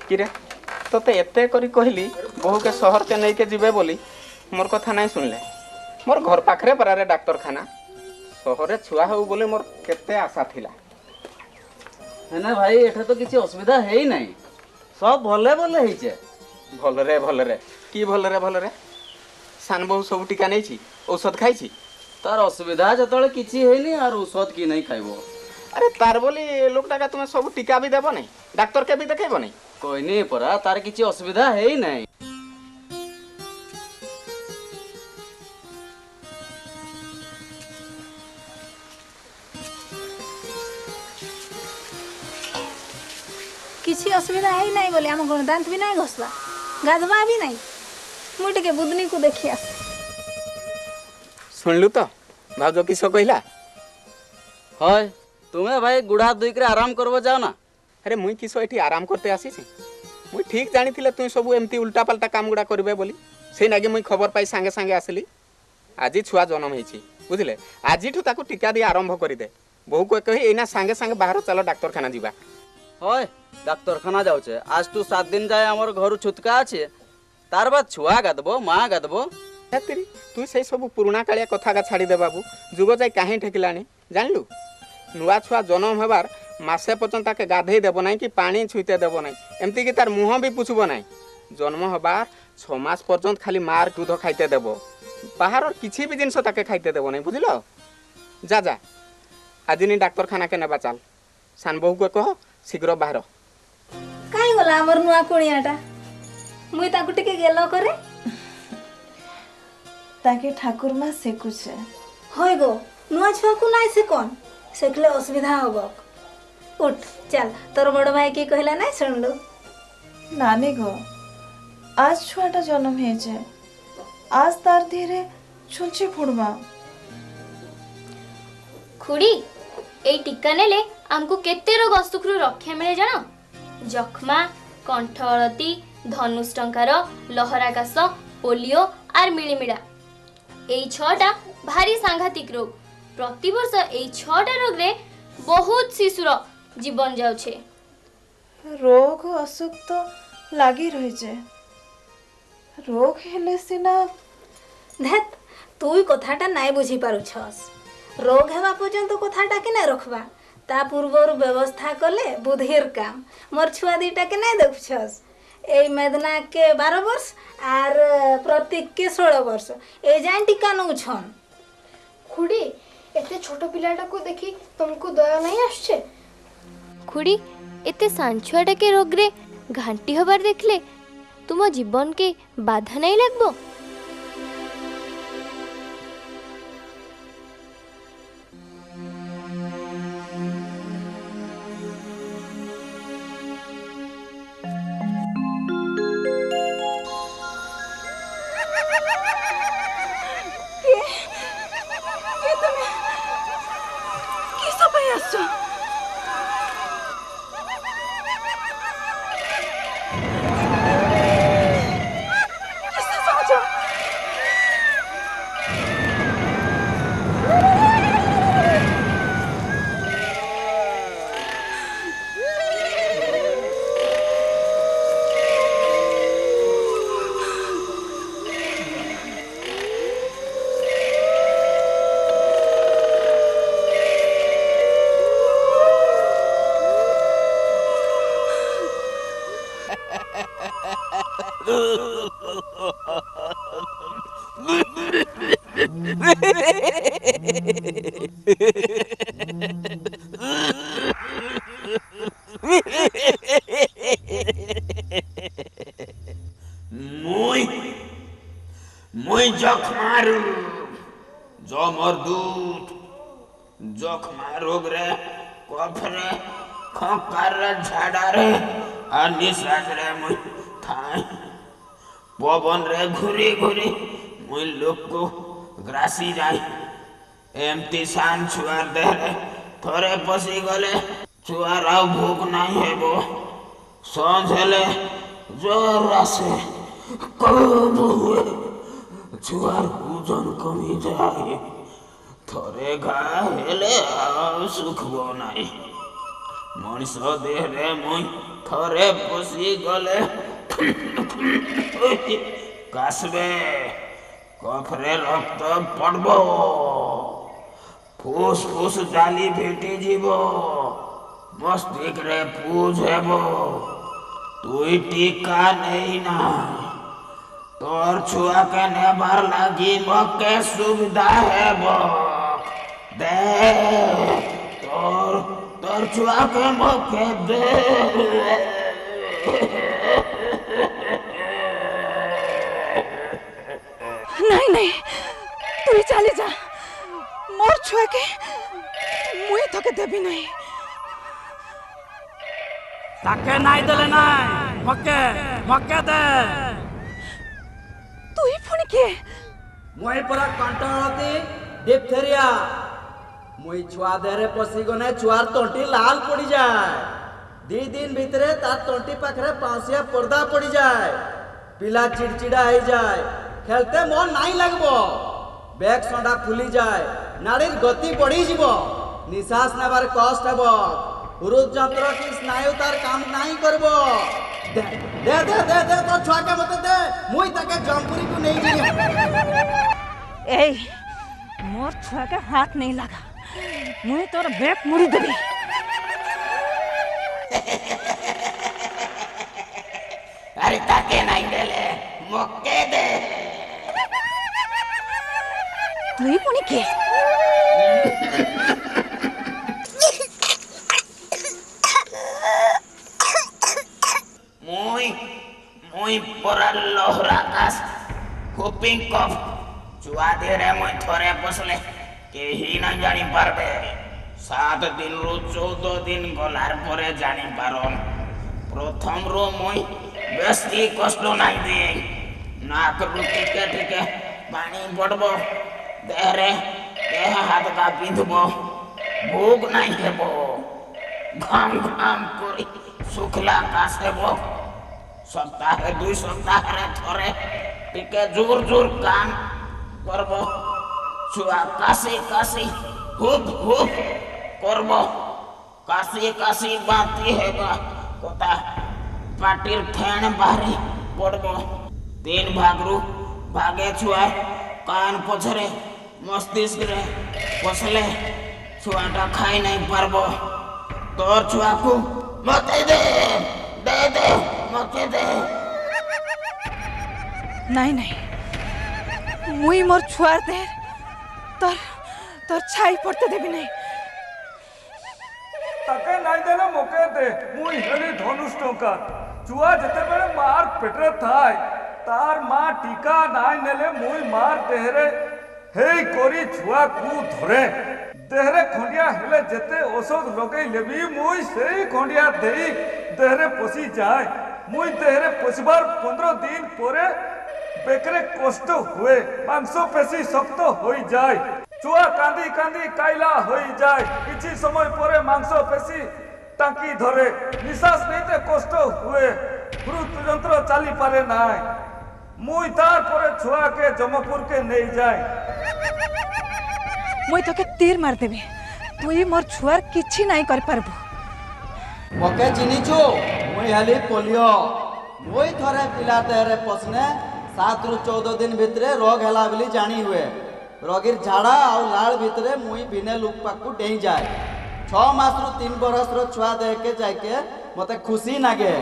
किरे तोते एते करी कहली बहु के शहर के नहीं के जीवे बोली मोर कथा नहीं सुनले। मोर घर पाखरे परारे डाक्तरखाना शहर छुआ हो बोले मोर केते आशा थिला। है ना भाई, एठे तो किसी असुविधा है ही नहीं, सब भले भले ही भलरे की भलरे सान बहु सब टीका नहीं छी औषध खाई छी तार असुविधा जतले किसी है नहीं और औषध की नहीं खाइबो। अरे तार बोली लोकटा का तुम्हें सब टीका भी देबो नहीं डाक्टर के भी देखेबो नहीं कोई नहीं परा तार किसी असुविधा है ही नहीं। किसी असुविधा है नहीं बोले आम कौन दांत भी नहीं घसवा गाधवा भी नहीं मुझे के बुदनी को देखी आस सुनलु तो भाउज किस कहला हय तुम्हें भाई गुड़ा दुई आराम करबो जाओ ना। अरे मुई किस एठी आराम करते आसी मुई ठीक जानी थिले तुई सब एमती उल्टा पाल्टा काम गुड़ा करबे बोली से नागे मुई खबर पाई सांगे सांगे आसली। आज छुआ जन्म हेछि बुझले आजिठू ताकू टीका दी आरंभ करि दे बहु को कहि एना सांगे सांगे बाहर चलो डाक्तरखाना जीवा। हय डाक्तरखाना जाऊचे आज तू 7 दिन जाए हमर घर छुतका আছে तार बाद छुआ गादबो माँ गादबो तेरी तू से सब पुराना कालिया कथा का छाड़ी दे बाबू जुग जाई काहे ठेकिलानी जानलु नुआ छुआ जन्म हेबार मासे पर्यंत के गाधे देबो नहीं कि पानी छुईते देबो नहीं एमती कि तार मुह भी पुछबो नहीं जन्म हेबार 6 मास पर्यंत खाली मार दूध खाइते देबो बाहर और किसी भी जिनस ताके खाइते देबो नहीं बुझलो। जा जा आज नी डाक्तरखाना के नेबा चल सान बहु को कह शीघ्र बाहर काई गला हमर नुआ कोणियाटा मुई ताकू टिके गेलो करे ताके ठाकुर माँ सेकुछे होय गो नुआ छुआ को नाइ से कौन सेकले असुविधा होबो उठ चल तोर बड़ भाई की कहला नहीं सुन लो नानी गो आज छुआटा जन्म हेजे आज तार धीरे छुंची फुड़बा खुड़ी ए टीका नेले हमको केते रोग असुखरु रक्षा मिले जानो जखमा कंठ हळदी धनुष टंकार लहराकाश पोलियो आर मिलीमिड़ा ए 6टा भारी सांघातिक रोग प्रतिवर्ष ए 6टा रोग रे बहुत शिशुर जीवन जाउछे। रोग असुख तो लागी रहिजे रोग हेले सिना धत तू कथाटा नाइ बुझी पारु छस रोग हेबा पर्यंत कथाटा के नै रखबा ता पूर्वर व्यवस्था कले बुधिर काम मोर छुआ दीटा के नै देखछस ए मेदना के 12 वर्ष आर प्रतीक के 16 वर्ष ए जान टीका नउ छन खुड़ी एते छोट पिलाटा को देखी तुमको दया नहीं आछे खुड़ी एते सांछुआटा के रोग रे घांटी हबार देखले तुम जीवन के बाधा नहीं लगबो। मुई जखमारू जमर दूध जखमा रोग रे कफ रे खंकार रे झाड़ा रे और निश्वास रे मुई थाई पवन रे घुरी घुरी मुई लोक को ग्रासी जाई एमती सान छुआर देहरे थोड़े पसी गले छुआर आउ भूख नहीं हेबो सांझ हेले जोर आसे कब हुए छुआर ओजन कमी जाए थोड़े घा हेले आउ सुखबो नहीं मनीष देहरे मुई थोड़े पसी गले कासबे कफरे रक्त पड़बो फूस फूस जाली भेटी जीवो मस्तिष्क रे पूज हेबो तुई टीका नहीं ना तोर छुआ के नेबार लागी मके सुविधा हेबो दे तोर तोर छुआ के मके दे नहीं नहीं तू ही चली जा मोर छुआ के मुई तो के देबी नहीं ताके नहीं देले नहीं मके मके दे तू ही पुणी के मुई परा कंटळती डिप्थेरिया मुई छुआ देहरे पसी गने छुआर तंटी लाल पड़ी जाए 2 दिन भितरे तार तंटी पाखरे पांसिया पर्दा पड़ी जाए पिला चिड़चिड़ा हो जाए खेलते मन नहीं लगबो बैक संडा फुली जाए नाड़ीर गति बढ़ी जीवो निश्वास नेबार कष्ट हेबो हृद यंत्र की स्नायु तार काम नहीं करबो दे दे दे दे दे तो छुआ के मते दे मुई ताके जमपुरी को नहीं जी ए मोर छुआ के हाथ नहीं लगा मुई तोर बैक मुड़ी देबी अरे ताके नहीं देले मके दे तू ही पुणी के मुई परा लोहरा कास हुपिंग कफ छुआ दे रे मुई थोड़े पसले केही ना जानी पारबे 7 दिन रु 14 दिन गलार परे जानी पारन प्रथम रो मुई बेस्ती कष्ट नहीं दिए नाक रु टिके टिके पानी पड़बो देहरे देह हाथ का पिंधबो भूख नहीं हेबो घाम घाम करी सुखला कास हेबो सप्ताह 2 सप्ताह रे थोड़े टिके जोर जोर काम करबो छुआ काशी काशी हुप हुप करबो काशी काशी बाती हेबा कोता पाटिर फेण बाहरी पड़बो 3 भागरू भागे छुआ कान पछरे मस्तिष्क रे पसले छुआटा खाई नहीं पारबो तोर छुआ को मते दे दे मते दे नहीं नहीं मुई मोर छुआर दे तोर तोर छाई पड़ते देबी नहीं ताके नहीं देले मके दे मुई हेली धनुष टंका छुआ जते बेले मार पेटरे थाय तार मां टीका नहीं नेले मुई मार देहरे हेई कोरी छुआ को धरे देहरे खंडिया हेले जते औषध लगे लेबी मुई सेई खंडिया देई देहरे पसी जाए मुई देहरे पसिबार 15 दिन परे बेकरे कष्ट हुए मांसो पेशी शक्त हो जाए छुआ कांदी कांदी काइला हो जाए किछि समय परे मांसो पेशी टांकी धरे निश्वास नैते कष्ट हुए हृद यंत्र चाली पारे नाय मुई तार परे छुआ के जमपुर के नहीं जाए मुई तो के तीर मार देबी तू ही मोर छुआर किछि नहीं कर पारबो मके चिनिछु मुई हेली पोलियो मुई थरे पिला देहरे पसने 7 रु 14 दिन भितरे रोग हेला बोली जानी हुए रोगीर झाड़ा और लाल भितरे मुई बिने लुक पाकू डेई जाए 6 मास रु 3 बरस रो छुआ देख के जाके मते खुशी नागे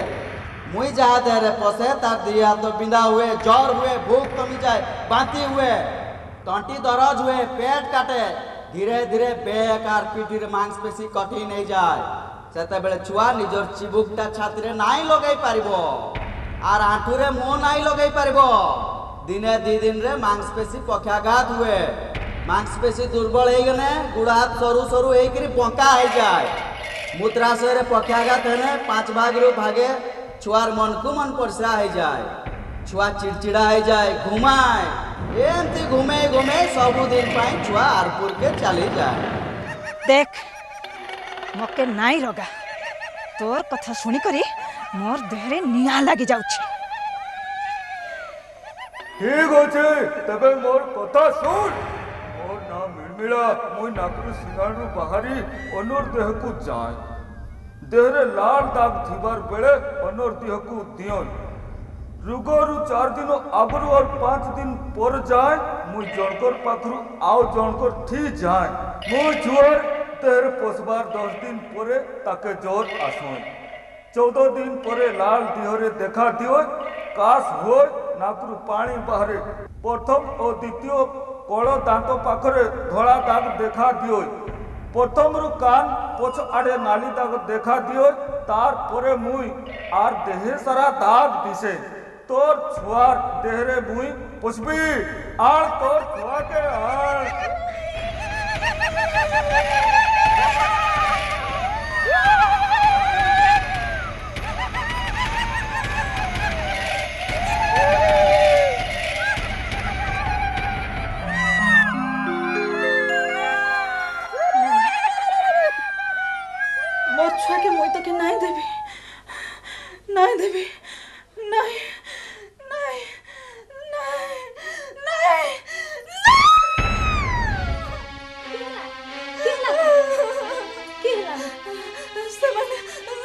मुई जहा देहरे पसे तार दिया तो बिंदा हुए ज्वर हुए भूख कमी जाए बांती हुए तंटी दरज हुए पेट काटे धीरे धीरे बेकार पिठीर मांसपेशी कठिन हो जाए सेते बेले छुआ निजर चिबुकटा छातीरे नाई लगाई पारिबो आर आंठुरे मुंह नाई लगाई पारिबो दिने 2 दिन रे मांसपेशी पक्षाघात हुए मांसपेशी दुर्बल हो गने गुड़ हाथ सरू सरू होकर बंका हो जाए मूत्राशय रे पक्षाघात हेने 5 भाग रु भागे छुआर मन को मन परसा हो जाए छुआ चिड़चिड़ा हो जाए घुमाए एमती घुमे घुमे सबुदिन पाई छुआ आरपुर के चली जाए। देख मके नाई रगा तोर कथा सुनी करी मोर देहरे निया लागी जाउछि। ठीक अच्छे तबे मोर कथा सुन। मोर नाम मिलमिला मुई नाकरु सिंगाणु बाहरी अनोर देह को जाए। देहरे लाल दाग थिबार बेले अनोर देह को दियन। रुगरु 4 दिन आगरु और 5 दिन पर जाए मुई जनकर पाखरु आओ जनकर थी जाए। मुई छुआर देहरे पोसबार 10 दिन परे ताके जोर आसोय। 14 दिन परे लाल देहरे देखा दियो काश हो नाकरु पानी बाहरे। प्रथम और द्वितीय कल दांत पाखरे धला दाग देखा दियो। प्रथम रु कान पछ आड़े नाली दाग देखा दियो। तार परे मुई आर देहे सारा दाग दिसे। तोर छुआर देहरे मुई पुष्पी आर तोर छुआ के आर। मोर छुआ के मुई तो के नहीं देवी नहीं देवी नहीं नहीं नहीं नहीं सेवन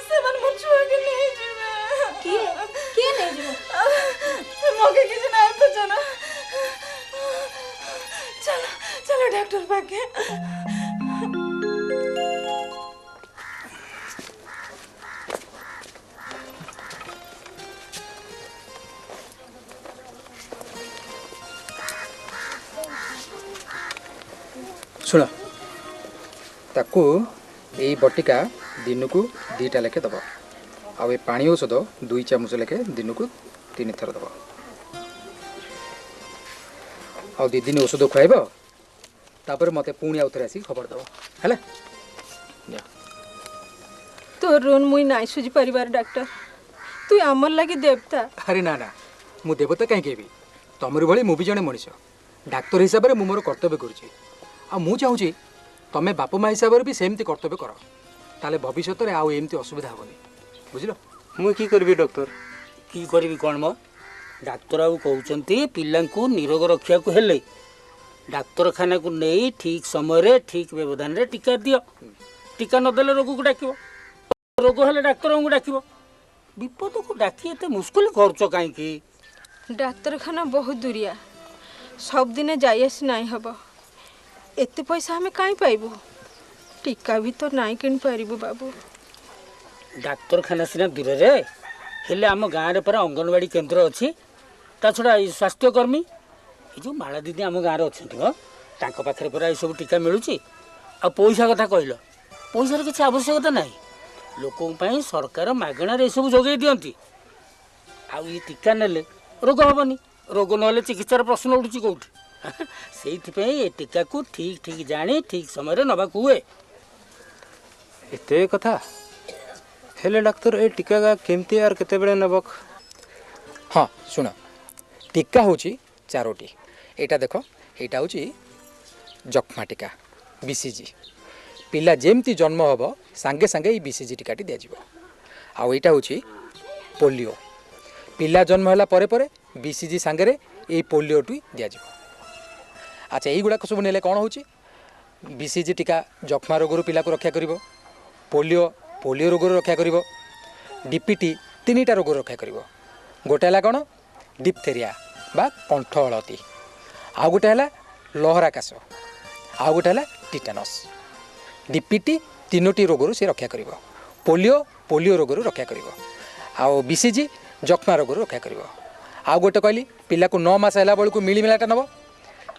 सेवन मोर छुआ के नहीं जीवे के नहीं जीवे मोके किसी नहीं तो चलो चलो चलो डॉक्टर पाके। शुण ताकू यही बटिका दिन को 2टा लेखे दब आउ पानी औषध 2 चामच लेखे दिन को 3 थर दब आ 2 दिन औषध खुआब तापर मते पुणी आउ थे आसिक खबर दब है। तो रोन मुई नाई सुझी परिवार डॉक्टर तू आमर लगी देवता। अरे ना ना मु देवता कहीं कहबी तमरी भली मु भी जने मनीष डाक्तर हिसाब से मु मोर कर्तव्य करुची आ मु चाहूँगी तमें बाप माँ हिसाब से भी सेमती कर्तव्य कर ताले भविष्य में आउ एमती असुविधा हेनी बुझल। मुई की करबी डॉक्टर की करबी कौन मो डाक्तर बाबू कहते पिला निरोग रखा हेले डाक्तरखाना को नहीं ठीक समय ठीक व्यवधान रे टीका दियो। टीका नदेले रोग को डाक रोग हेले डाक्तर को डाक विपद को डाकी एत मुस्किल खर्च कहीं। डाक्तरखाना बहुत दूरिया सब दिन जाई आसी नहीं हम एते पैसा हमें कहीं पाइबू टीका भी तो नहीं किन पारिबू बाबू। डाक्तरखाना सीना दूर रे हेले आम गाँव में परा अंगनवाड़ी केन्द्र अच्छी ता छड़ा स्वास्थ्यकर्मी ये जो माला दीदी आम गाँव अच्छा पाखे परा ये सब टीका मिलूँ। आ पैसा कथा कहल पैसार किसी आवश्यकता ना लोकों सरकार मागणार ये सब जोगे दिखती आ टीका नेले रोग हेनी रोग ना चिकित्सार प्रश्न उठुची कौटी से टीका को ठीक ठीक जानी ठीक समय नवाक हुए। एते कथा हेले डाक्तर ए टीका का केमती यार केते बेले नबक। हाँ शुण टीका हूँ 4टी एटा देख एटा हूँ जक्मा टीका बीसीजी पिला जेमती जन्म हम सांगे सांगे बीसीजी टीकाटी दिज्व। आउ एटा हूँ पोलियो पिला जन्म होला परे परे बीसीजी सांगे ये पोलियोटी दिज्व। अच्छा यहीगुड़ाक सब नेले कौन हो बीसीजी टीका जक्मा रोग पिला को रक्षा करिवो पोलियो पोलियो रोग रक्षा करिवो डीपीटी 3टा रोग रक्षा करिवो। गोटे है कौन डिप्थेरिया बा कंठ हलती आउ गोटे है लहरा काश आउ गोटे है टिटानस। डीपीटी 3टी रोग से रक्षा करिवो पोलियो पोलियो रोग रक्षा करिवो आउ बीसीजी जक्मा रोग रक्षा करिवो। आउ गोटे कहली पिला को 9 मास है बेलू मिलीमिलाटा नब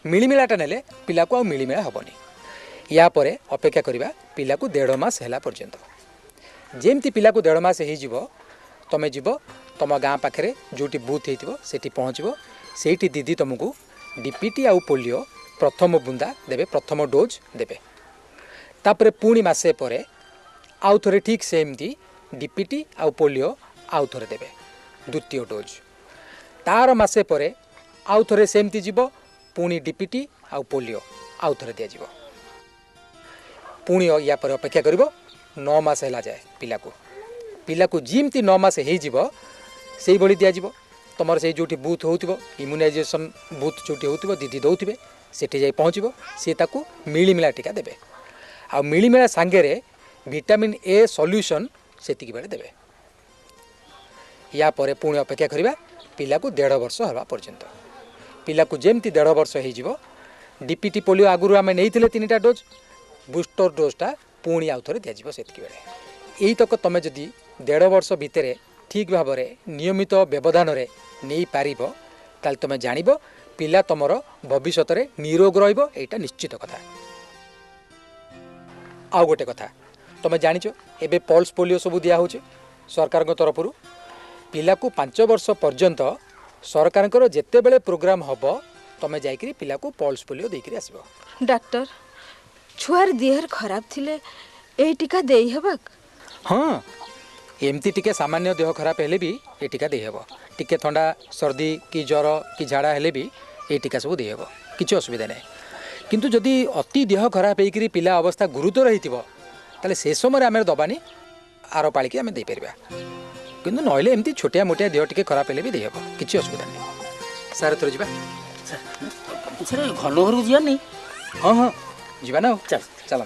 मिलीमिलाटा नेले पिला को आ मिलीमिला हेनी या परे अपेक्षा करिबा पिला को 1.5 मास है पर्यंत जेमती पिला को 1.5 मास हो तुम जीव तुम गाँ पाखे जोटी बूथ होती पहुँचब से दीदी तुमको डीपीटी आउ पोलियो प्रथम बुंदा देवे प्रथम डोज देवे तापरे पुणी मासे परे आउ थोड़े ठीक सेमती डीपीटी आउ पोलियो आउ थोड़े देवे द्वितीय डोज तार मासे परे आउ थोड़े सेमती जीव पुणी डीपीटी आउ पोलियो आउ थे दिज्व पुणी या पर अपेक्षा कर 9 मास है जाए पिला को जिमती 9 मास हो भली दिज्व तुम से जो बूथ हो इम्यूनाइजेशन बूथ जो हो दीदी दौथे से पहुँचब सी ताकू मिलीमिला टीका देवे आ मिलीमिला सांगे विटामिन ए सॉल्यूशन से बेले देवे या पर पुणी अपेक्षा करवा पिला को 1.5 वर्ष हवा पर्यंत पिला को जेमती 1.5 वर्ष हो डीपीटी पोलियो आगुरी आम नहीं 3टा डोज बूस्टर डोजटा पुणी आउ थे दिज्व से बेले यही तक तुम जदि 1.5 वर्ष भितर ठीक भाव में नियमित व्यवधान नहीं पार ताल तुम जान पिला तुमर भविष्य में निरोग रहा निश्चित कथा आउ गोटे कथा तुम जाच एबे पल्स पोलियो सब दिया हो सरकार तरफ पिला को 5 वर्ष पर्यंत सरकार जिते बड़े प्रोग्राम हम तुम जाकि पिला को पल्स पोलियो देकर आसब डॉक्टर छुआर देहर खराब थिले ए टीका देई हबक हाँ एमती टिके सामान्य देह खराब हेले भी ये टीका देहब टिके थंडा सर्दी कि ज्वर कि झाड़ा हेले भी ये टीका सब देहब किसी असुविधा नहीं किंतु जदि अति देह खराब होकर पिला अवस्था गुरुतर होते से समय आम दबानी आर पालिकी आम दे पार किंतु नहले एमती छोटिया मोटिया देह टिके खराब हेले भी देहब किसी असुविधा नहीं सार थोर जा घन घर जा नहीं हाँ हाँ जीवा ना चल चल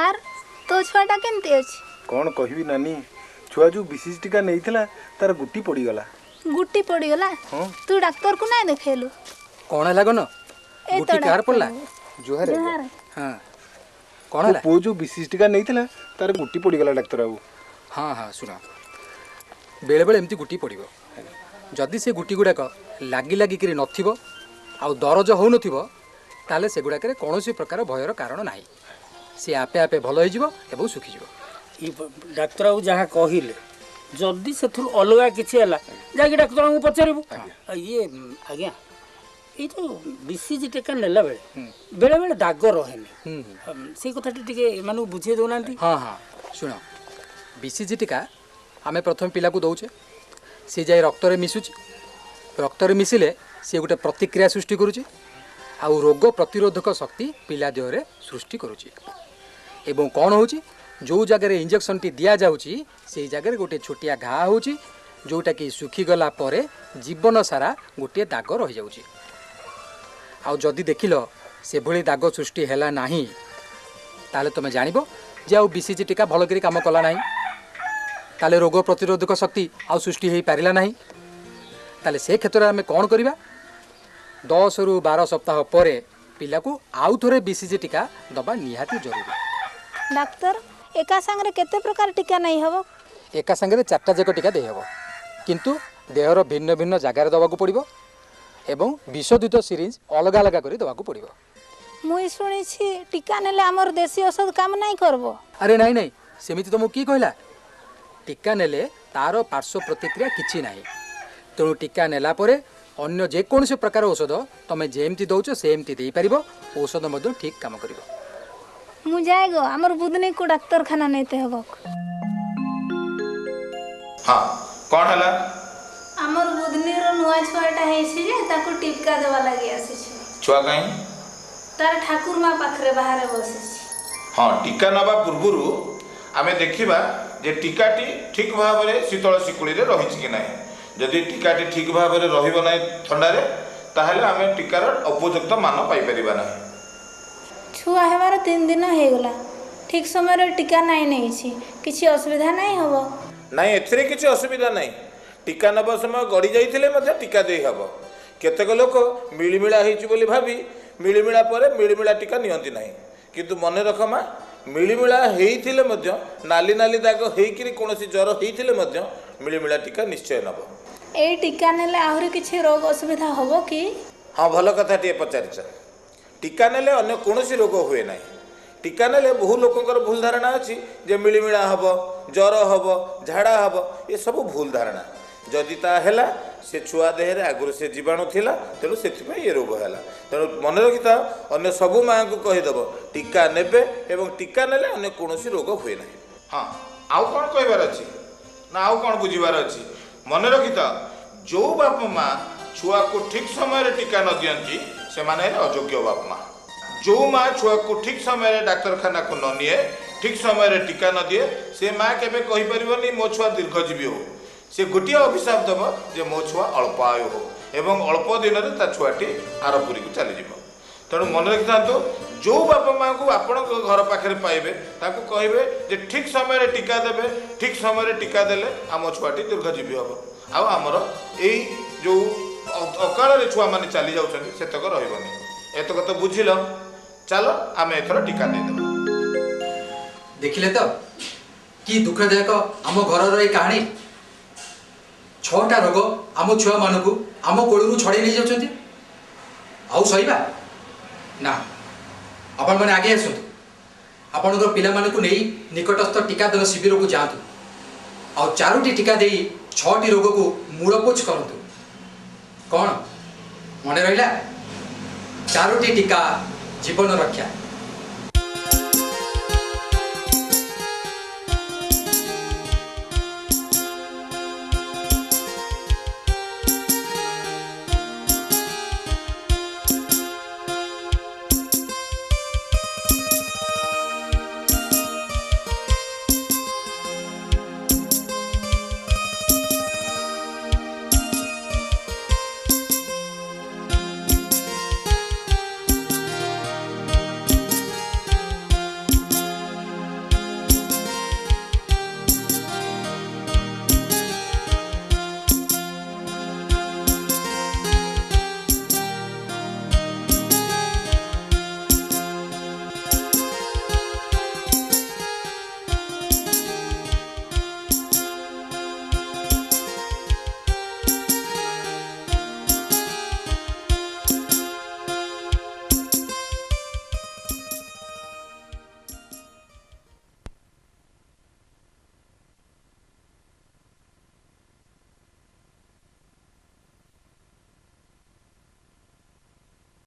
आर तो छुआटा केमती अछि कौन कहबी नानी छुआ जो बीसीजी टीका नहीं थिला तार गुटी पड़ी गला गुटी पड़ी गला तू डॉक्टर को नहीं देखेलु कौन है लागो न गुटी कार पड़ला जोहार हां कौन है पो जो बीसीजी टीका नहीं थिला तार गुटी पड़ी गला डॉक्टर बाबू हाँ हाँ सुना बेले बेले एमती गुटी पड़िबो जदि से गुटी गुड़ाक लागी लागी करी नथिबो आउ दरज हो नथिबो ताले से गुड़ाक कौन प्रकार भयर कारण नाही सी आपे आपे भल हो सुखीज डाक्तर बाबू जहाँ कहले जदि से अलग किसी है जाकि डाक्तर को पचारू ये आज्ञा ये जो बीसीजी टीका नेला बेले बेले बेले दाग रहे से कथा मानू बुझे दौना हाँ हाँ शुण बीसीजी टीका आम प्रथम पिला को दौचे सी जाए रक्त में मिसुची रक्त में मिसिले सी गोटे प्रतिक्रिया सृष्टि करुच्ची आउ रोग प्रतिरोधक शक्ति पिला देह सृष्टि करुच्ची एवं कौन हो जो जगह इंजेक्शन टी दिया जाउची से जगह गोटे छोटिया घा हो जोटा कि सुखीगला जीवन सारा गोटे दाग रही जाउची आउ जदि देखिल से भली दाग सृष्टि हैला नाही ताले तुम जानिबो जे आउ बीसीजी टीका भल करी काम कला नाही ताले रोग प्रतिरोधक शक्ति आउ सृष्टि हो पारिला नाही ताले से क्षेत्र में आम कौन करवा 10 रु 12 सप्ताह पर पिला को आउ थोड़े बीसीजी टीका दबा निहाती जरूरी डॉक्टर एका संगे केते प्रकार टीका नहीं हबो एका संगे 4टा जाक टीका दे हबो किंतु देहर भिन्न भिन्न जगार दबाकू पड़िबो एवं विषोदित सिरिंज अलग अलग करी दबाकू पड़िबो मुई सुनी छी टीका नेले हमर देसी औषध काम नहीं करबो अरे नहीं नहीं सेमिति तुमको की कहला टीका नेले तार पार्श्व प्रतिक्रिया किछि नाही तेणु टीका नेला परे अन्य जेकोसी प्रकार औषध तुम जेमती दौच सेमती दे पारिबो औषध मध्य ठीक काम करिबो मु जाएगो हमर बुदनी को डॉक्टर खाना नेते हबो हाँ कौन हला हमर बुदनी रो नुआ छुआटा हेछि जे ताको टीका देवा लागि आसी छी छुआ काई तार ठाकुर मां पाखरे बाहर बसे छी हाँ टीका नबा पूर्वरु आमे देखिबा जे टीकाटी ठीक भाव में शीतल शिकुड़ी रे रहिछि कि नाही जदि टीकाटी ठीक भाव में रहिबो नाही ठंडा रे ताहले आमे टीकार उपयुक्त मान पाई परिबा नाही छुआ हेबार 3 दिन हे गला ठीक समय रे टीका नाही नै छी किछि असुविधा नाही होबो नाही एथरे किछि असुविधा नाही टीका नबा समय गड़ी जाइथिले मध्ये टीका देई हबो केतेक लोक मिलिमिला हेछि बोली भाबी मिलिमिला परे मिलिमिला टीका नियंती नाही किंतु मने रखमा मिलिमिला हेइथिले मध्ये नाली नाली दाग हेइकिरी कोनोसी ज्वर हेइथिले मध्ये मिलिमिला टीका निश्चय नबो ए टीका नेले आहुरी किछि रोग असुविधा होबो कि हाँ भल कथा टे पचारिछ टीका नेले अन्य कोनोसी रोग हुए नाही टीका नेले बहु लोकंकर भूल धारणा अछि जे मिलिमिला हबो ज्वर हबो झाड़ा हबो ये सब भूल धारणा जदि ता हैला से छुआ देह रे आगुर से जीवाणु थिला तेणु से ये रोग हैला तेणु मन रखिता अन्य सबु माँ को कहीदेव टीका नेबे एवं टीका नेले अन्य कोनोसी रोग हुए नाही हाँ आउ कौन कहबार अछि ना आउ कौन बुझिबार अछि मन रखिथ जो बाप माँ छुआ को ठीक समय टीका न दियंती से माने अयोग्य बाप माँ। जो माँ छुआ को ठीक समय डाक्तरखाना को न निए ठीक समय टीका न दिए से माँ केबे कहि परिबनी मो छुआ दीर्घजीवी हो। से गोटे अभिशाप दब जे मो छुआ अल्प आयु हो एवं अल्प दिन में ता छुआटी आरपुरी को चली जीव। तेणु मन रखि था जो बापा माँ को आपण घर पाखे पाइबे ताको कहिबे जे ठीक समय टीका देबे ठीक समय टीका देले आम छुआटी दीर्घजीवी हम आउ आमर एई जो अकाल छुआ मैंने चली जाऊँ सेतक रही एतक तो बुझिल चलो आम एथर टीका देदेबा। देखिले तो कि दुखदायक आम घर ये कहानी 6टा रोग आम छुआ मानक आम कोलू छड़े नहीं जाऊँ आउ सहीबा ना आपण मैंने आगे आसतु आपणकर पिला मानक नहीं निकटस्थ टीकादान शिविर को जातु आउ 4टी टीका दे 6टी रोग को मूलपोछ करतु कौन मन रहा 4टी टीका जीवन रक्षा।